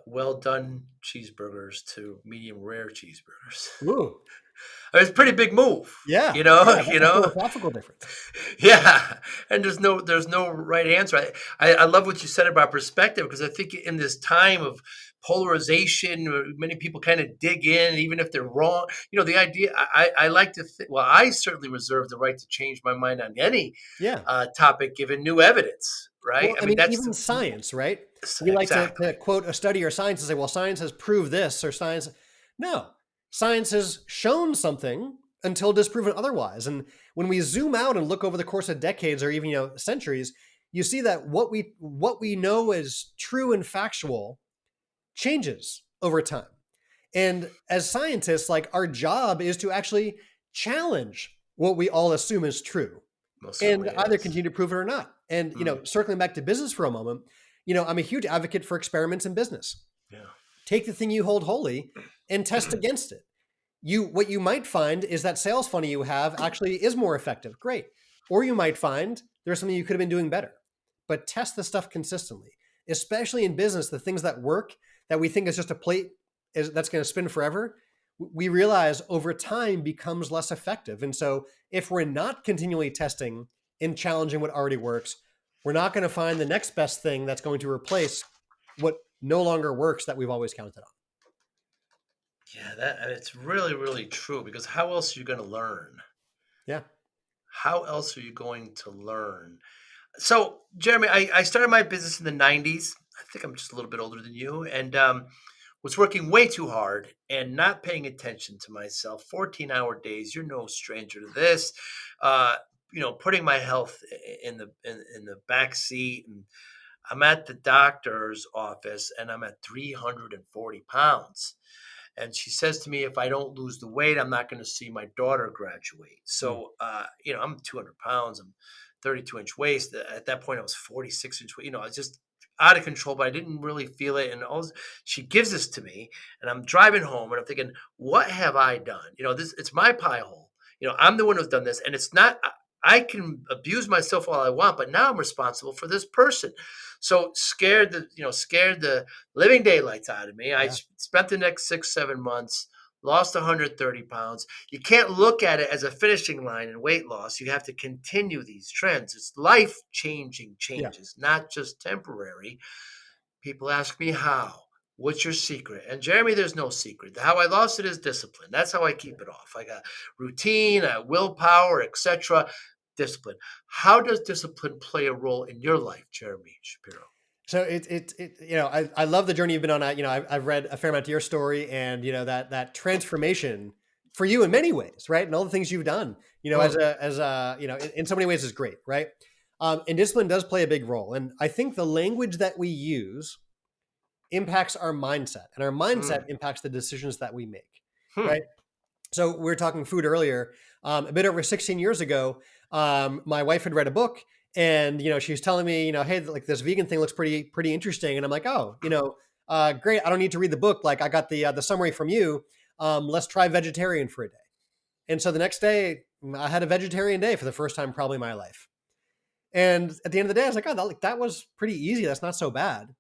well done cheeseburgers to medium rare cheeseburgers. Ooh. It's a pretty big move. Yeah. A philosophical difference. Yeah. And there's no right answer. I love what you said about perspective, because I think in this time of polarization, many people kind of dig in, even if they're wrong. The idea, I like to think, well, I certainly reserve the right to change my mind on any topic given new evidence, right? Well, I mean that's even science, right? We like to quote a study or science and say, well, science has proved this, or science. No, science has shown something until disproven otherwise. And when we zoom out and look over the course of decades or even, centuries, you see that what we know is true and factual changes over time. And as scientists, like our job is to actually challenge what we all assume is true and either continue to prove it or not. And, circling back to business for a moment, I'm a huge advocate for experiments in business. Yeah. Take the thing you hold holy and test against it. What you might find is that sales funnel you have actually is more effective. Great. Or you might find there's something you could have been doing better, but test the stuff consistently, especially in business. The things that work that we think is just a plate that's going to spin forever. we realize over time becomes less effective. And so if we're not continually testing and challenging what already works, we're not going to find the next best thing that's going to replace what no longer works that we've always counted on. Yeah, and it's really, really true, because how else are you going to learn? Yeah. How else are you going to learn? So, Jeremy, I started my business in the 90s. I think I'm just a little bit older than you, and was working way too hard and not paying attention to myself. 14-hour days. You're no stranger to this. Putting my health in the back seat, and I'm at the doctor's office, and I'm at 340 pounds. And she says to me, if I don't lose the weight, I'm not going to see my daughter graduate. So, I'm 200 pounds. I'm 32-inch waist. At that point, I was 46-inch waist. I was just out of control, but I didn't really feel it. And she gives this to me, and I'm driving home, and I'm thinking, what have I done? It's my pie hole. I'm the one who's done this, and it's not. I can abuse myself all I want, but now I'm responsible for this person. So scared the living daylights out of me. Yeah. I spent the next 6-7 months, lost 130 pounds. You can't look at it as a finishing line in weight loss. You have to continue these trends. It's life-changing changes, not just temporary. People ask me how. What's your secret? And Jeremy, there's no secret. How I lost it is discipline. That's how I keep it off. I got routine, willpower, etc. Discipline. How does discipline play a role in your life, Jeremy Shapiro? So I love the journey you've been on. I've read a fair amount of your story, and that transformation for you in many ways, right? And all the things you've done, in so many ways is great, right? And discipline does play a big role. And I think the language that we use impacts our mindset, and our mindset impacts the decisions that we make, right? So we were talking food earlier. A bit over 16 years ago, my wife had read a book, and she was telling me, hey, like this vegan thing looks pretty interesting, and I'm like, oh, great. I don't need to read the book. Like I got the summary from you. Let's try vegetarian for a day. And so the next day, I had a vegetarian day for the first time probably in my life. And at the end of the day, I was like, oh, that was pretty easy. That's not so bad.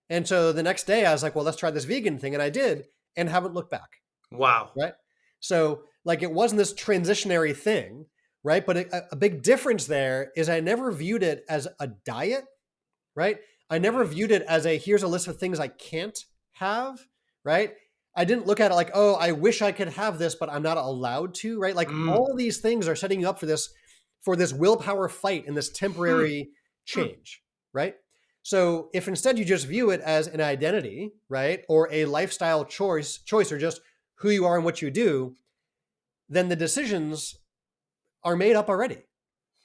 And so the next day, I was like, well, let's try this vegan thing, and I did, and haven't looked back. Wow. Right. So like it wasn't this transitionary thing, right? But a big difference there is I never viewed it as a diet, right? I never viewed it as here's a list of things I can't have, right? I didn't look at it like, oh, I wish I could have this, but I'm not allowed to, right? Like all these things are setting you up for this willpower fight and this temporary change, right? So if instead you just view it as an identity, right? Or a lifestyle choice, or just who you are and what you do, then the decisions are made up already,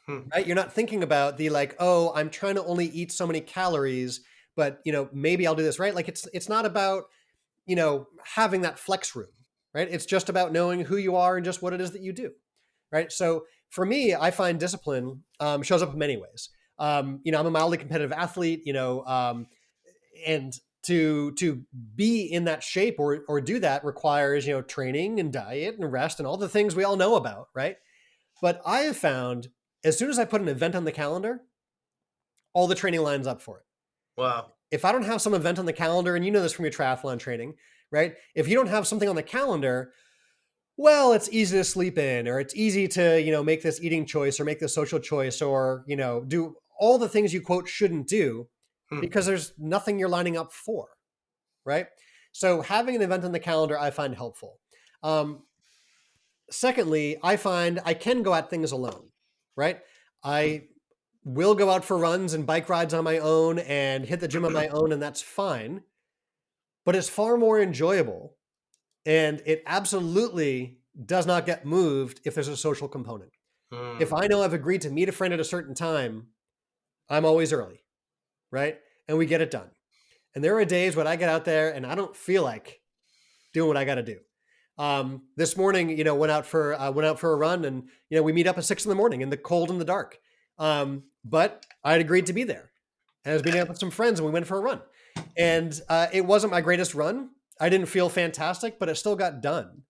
right? You're not thinking about the like, oh, I'm trying to only eat so many calories, but maybe I'll do this, right? Like it's not about, having that flex room, right? It's just about knowing who you are and just what it is that you do, right? So for me, I find discipline shows up in many ways. I'm a mildly competitive athlete, and to be in that shape or do that requires, training and diet and rest and all the things we all know about, right? But I have found as soon as I put an event on the calendar, all the training lines up for it. Wow. If I don't have some event on the calendar, and you know this from your triathlon training, right? If you don't have something on the calendar, well, it's easy to sleep in, or it's easy to, make this eating choice or make this social choice, or, do all the things you quote shouldn't do because there's nothing you're lining up for, right? So having an event on the calendar, I find helpful. Secondly, I find I can go at things alone, right? I will go out for runs and bike rides on my own and hit the gym on my own, and that's fine. But it's far more enjoyable, and it absolutely does not get moved if there's a social component. If I know I've agreed to meet a friend at a certain time, I'm always early, right? And we get it done. And there are days when I get out there and I don't feel like doing what I got to do. This morning, went out for a run, and we meet up at 6 a.m. in the cold and the dark. But I had agreed to be there, and I was meeting up with some friends, and we went for a run. And it wasn't my greatest run. I didn't feel fantastic, but it still got done,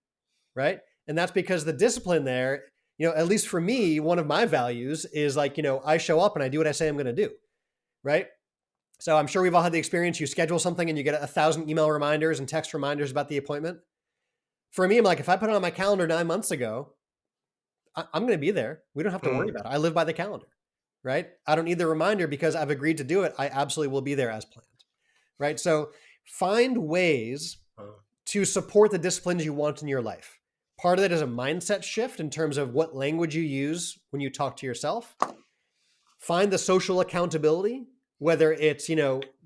right? And that's because the discipline there, at least for me, one of my values is like, I show up and I do what I say I'm going to do, right? So I'm sure we've all had the experience. You schedule something and you get 1,000 email reminders and text reminders about the appointment. for me, I'm like, if I put it on my calendar 9 months ago, I'm going to be there. We don't have to worry about it. I live by the calendar, right? I don't need the reminder because I've agreed to do it. I absolutely will be there as planned, right? So find ways to support the disciplines you want in your life. Part of that is a mindset shift in terms of what language you use when you talk to yourself. Find the social accountability, whether it's,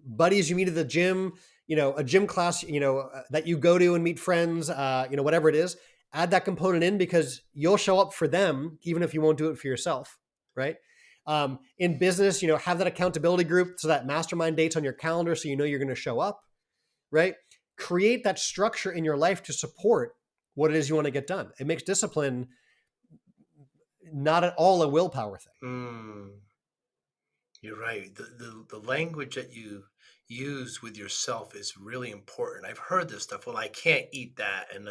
buddies you meet at the gym, a gym class, that you go to and meet friends, whatever it is. Add that component in because you'll show up for them, even if you won't do it for yourself, right? In business, have that accountability group so that mastermind dates on your calendar so you know you're going to show up, right? Create that structure in your life to support what it is you want to get done. It makes discipline not at all a willpower thing. You're right. The language that you use with yourself is really important. I've heard this stuff. Well, I can't eat that, and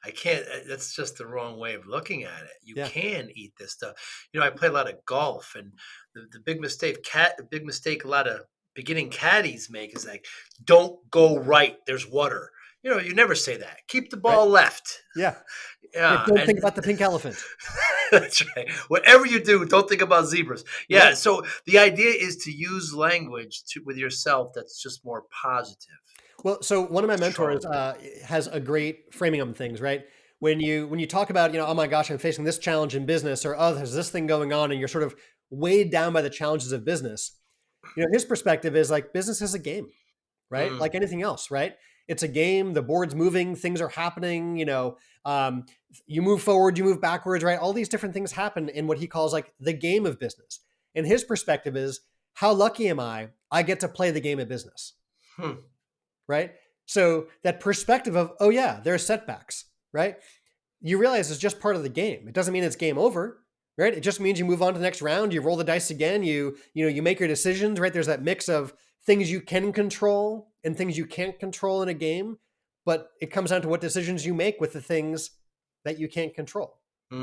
I can't. That's just the wrong way of looking at it. You can eat this stuff. I play a lot of golf, and the big mistake a lot of beginning caddies make is like, don't go right. There's water. You never say that. Keep the ball left. Yeah. Yeah. Don't think about the pink elephant. That's right. Whatever you do, don't think about zebras. Yeah. So the idea is to use language with yourself that's just more positive. Well, so one of my mentors has a great framing of things, right? When you talk about, oh my gosh, I'm facing this challenge in business, or oh, there's this thing going on, and you're sort of weighed down by the challenges of business. His perspective is like business is a game, right? Like anything else, right? It's a game. The board's moving. Things are happening. You move forward, you move backwards, right? All these different things happen in what he calls like the game of business. And his perspective is, how lucky am I? I get to play the game of business, right? So that perspective of, oh yeah, there are setbacks, right? You realize it's just part of the game. It doesn't mean it's game over, right? It just means you move on to the next round. You roll the dice again. You make your decisions, right? There's that mix of things you can control and things you can't control in a game, but it comes down to what decisions you make with the things that you can't control. Yeah,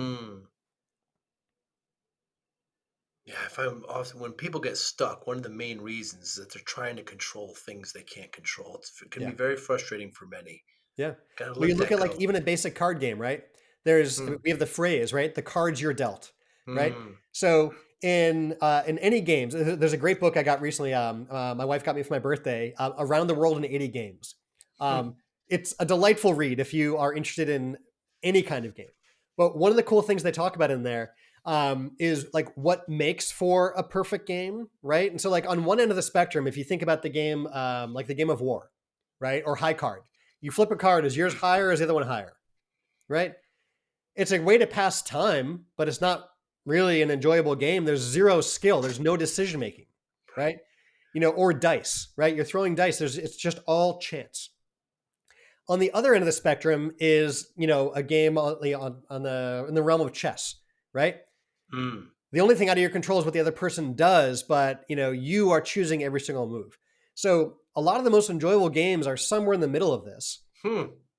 I find often when people get stuck, one of the main reasons is that they're trying to control things they can't control. It can be very frustrating for many. Yeah. Well, you look at like even a basic card game, right? We have the phrase, right? The cards you're dealt, right? So in any games, there's a great book I got recently. My wife got me for my birthday, Around the World in 80 Games. It's a delightful read if you are interested in any kind of game. But one of the cool things they talk about in there is like what makes for a perfect game, right? And so like on one end of the spectrum, if you think about the game, like the game of war, right? Or high card, you flip a card, is yours higher or is the other one higher, right? It's a way to pass time, but it's not really an enjoyable game. There's zero skill. There's no decision-making, right? Or dice, right? You're throwing dice. It's just all chance. On the other end of the spectrum is, a game in the realm of chess, right? The only thing out of your control is what the other person does, but you are choosing every single move. So a lot of the most enjoyable games are somewhere in the middle of this,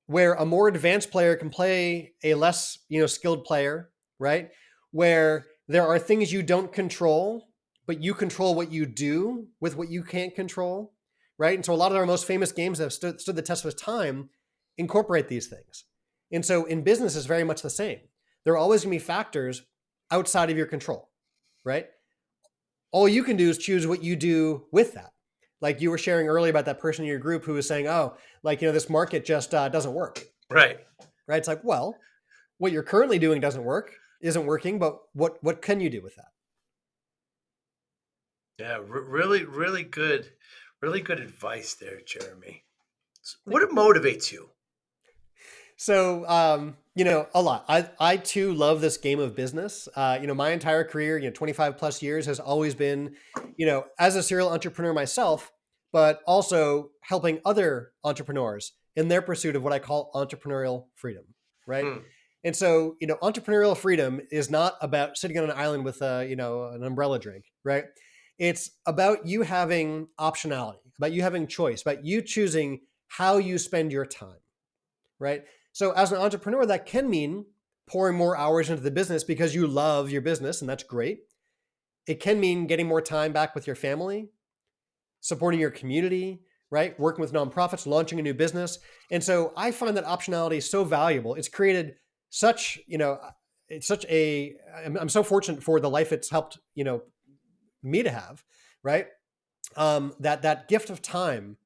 where a more advanced player can play a less, skilled player, right? Where there are things you don't control, but you control what you do with what you can't control, right? And so a lot of our most famous games that have stood the test of time incorporate these things. And so in business, it's very much the same. There are always going to be factors outside of your control, right? All you can do is choose what you do with that. Like you were sharing earlier about that person in your group who was saying, oh, this market just doesn't work. Right. Right. It's like, well, what you're currently doing isn't working, but what can you do with that? Yeah, really, really good advice there, Jeremy. What motivates you? So, a lot. I too love this game of business. My entire career, 25 plus years has always been, as a serial entrepreneur myself, but also helping other entrepreneurs in their pursuit of what I call entrepreneurial freedom, right? And so, entrepreneurial freedom is not about sitting on an island with an umbrella drink, right? It's about you having optionality, about you having choice, about you choosing how you spend your time, right? So as an entrepreneur, that can mean pouring more hours into the business because you love your business, and that's great. It can mean getting more time back with your family, supporting your community, right? Working with nonprofits, launching a new business. And so I find that optionality is so valuable. It's created such, it's such a, I'm so fortunate for the life it's helped, me to have, right? That gift of time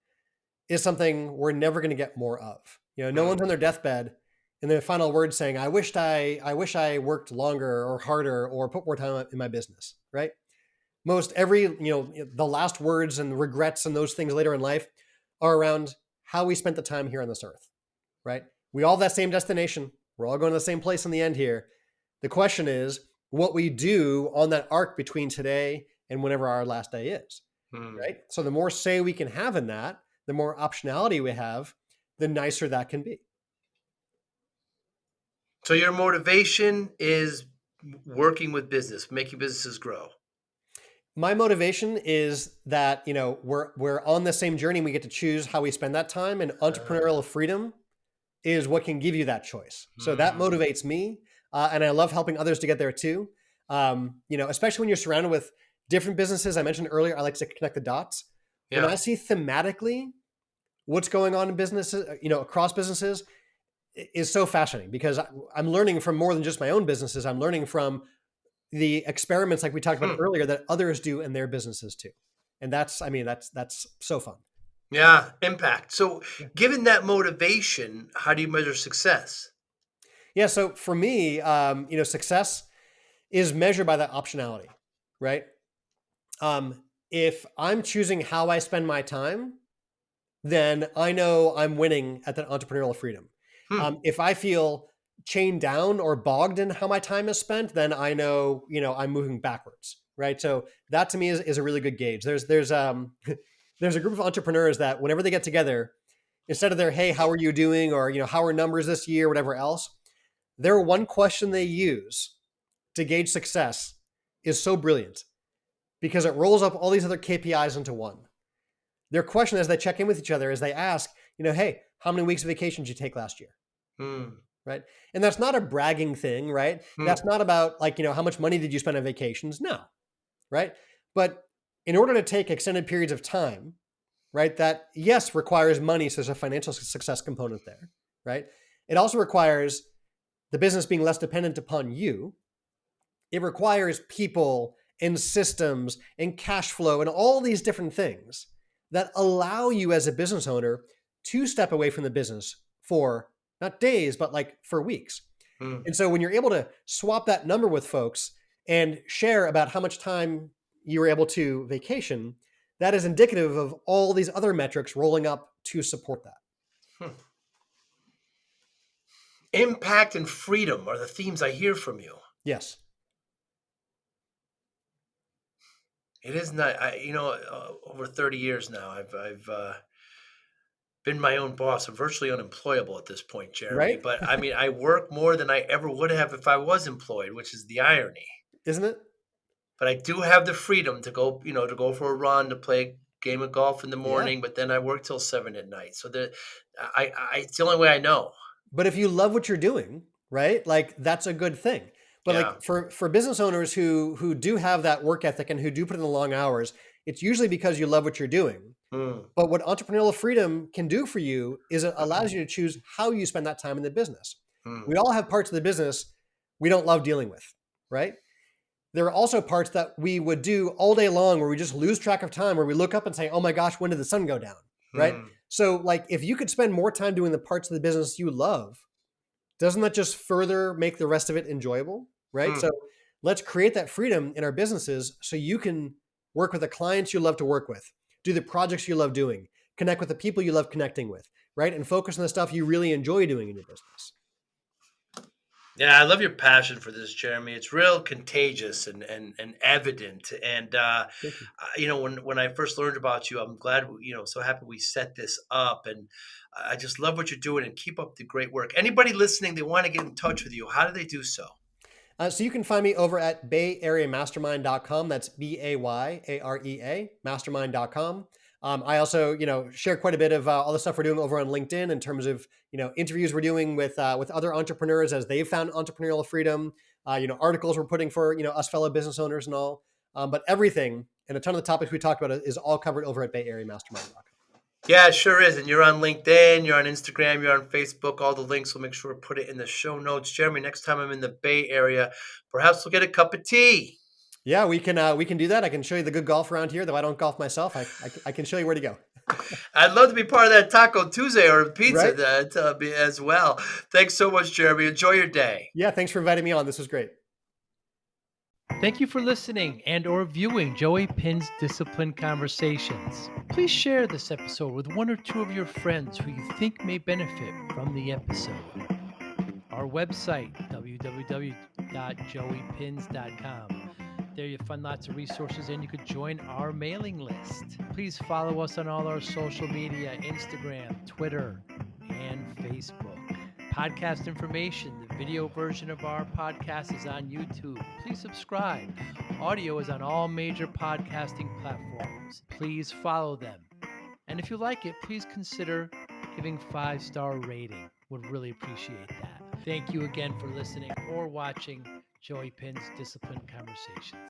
is something we're never going to get more of. No one's on their deathbed and their final words saying, I wish I worked longer or harder or put more time in my business, right? Most every, the last words and regrets and those things later in life are around how we spent the time here on this earth, right? We all have that same destination. We're all going to the same place in the end here. The question is what we do on that arc between today and whenever our last day is, right? So the more say we can have in that, the more optionality we have, the nicer that can be. So your motivation is working with business, making businesses grow. My motivation is that, we're on the same journey and we get to choose how we spend that time, and entrepreneurial freedom is what can give you that choice. So that motivates me. And I love helping others to get there too. Especially when you're surrounded with different businesses. I mentioned earlier, I like to connect the dots. Yeah. When I see thematically what's going on in businesses, across businesses, is so fascinating because I'm learning from more than just my own businesses. I'm learning from the experiments like we talked about earlier that others do in their businesses too. And that's so fun. Yeah. Impact. So given that motivation, how do you measure success? Yeah. So for me, success is measured by that optionality, right? If I'm choosing how I spend my time, then I know I'm winning at that entrepreneurial freedom. If I feel chained down or bogged in how my time is spent, then I know, I'm moving backwards, right? So that to me is a really good gauge. There's there's a group of entrepreneurs that whenever they get together, instead of their, hey, how are you doing? Or, how are numbers this year, whatever else, their one question they use to gauge success is so brilliant because it rolls up all these other KPIs into one. Their question as they check in with each other is they ask, hey, how many weeks of vacation did you take last year? Right. And that's not a bragging thing, right? That's not about how much money did you spend on vacations? No. Right. But in order to take extended periods of time, right, that yes, requires money. So there's a financial success component there, right? It also requires the business being less dependent upon you. It requires people and systems and cash flow and all these different things that allow you as a business owner to step away from the business for not days, but for weeks. And so when you're able to swap that number with folks and share about how much time you were able to vacation, that is indicative of all these other metrics rolling up to support that. Impact and freedom are the themes I hear from you. Yes. It is not, over 30 years now, I've been my own boss. I'm virtually unemployable at this point, Jeremy. Right? But I mean, I work more than I ever would have if I was employed, which is the irony. Isn't it? But I do have the freedom to go, to go for a run, to play a game of golf in the morning, but then I work till 7 at night. So it's the only way I know. But if you love what you're doing, right? That's a good thing. But for business owners who do have that work ethic and who do put in the long hours, it's usually because you love what you're doing. But what entrepreneurial freedom can do for you is it allows you to choose how you spend that time in the business. We all have parts of the business we don't love dealing with, right? There are also parts that we would do all day long where we just lose track of time, where we look up and say, oh my gosh, when did the sun go down, right? So if you could spend more time doing the parts of the business you love, doesn't that just further make the rest of it enjoyable, right? So let's create that freedom in our businesses so you can work with the clients you love to work with, do the projects you love doing, connect with the people you love connecting with, right? And focus on the stuff you really enjoy doing in your business. Yeah, I love your passion for this, Jeremy. It's real contagious and evident. And when I first learned about you, I'm glad so happy we set this up. And I just love what you're doing and keep up the great work. Anybody listening, they want to get in touch with you. How do they do so? So you can find me over at bayareamastermind.com. That's BAYAREA, mastermind.com. I also, share quite a bit of all the stuff we're doing over on LinkedIn in terms of, interviews we're doing with other entrepreneurs as they've found entrepreneurial freedom, articles we're putting for, us fellow business owners and all. But everything and a ton of the topics we talked about is all covered over at bayareamastermind.com. Yeah, it sure is. And you're on LinkedIn, you're on Instagram, you're on Facebook. All the links, we'll make sure to put it in the show notes. Jeremy, next time I'm in the Bay Area, perhaps we'll get a cup of tea. Yeah, we can do that. I can show you the good golf around here, though I don't golf myself. I can show you where to go. I'd love to be part of that Taco Tuesday or pizza Right? as well. Thanks so much, Jeremy. Enjoy your day. Yeah, thanks for inviting me on. This was great. Thank you for listening and or viewing Joey Pinz Discipline Conversations. Please share this episode with one or two of your friends who you think may benefit from the episode. Our website, www.joeypins.com. There you'll find lots of resources and you could join our mailing list. Please follow us on all our social media, Instagram, Twitter, and Facebook. Podcast information, the video version of our podcast is on YouTube. Please subscribe. Audio is on all major podcasting platforms. Please follow them. And if you like it, please consider giving 5-star rating. Would really appreciate that. Thank you again for listening or watching Joey Pinz Discipline Conversations.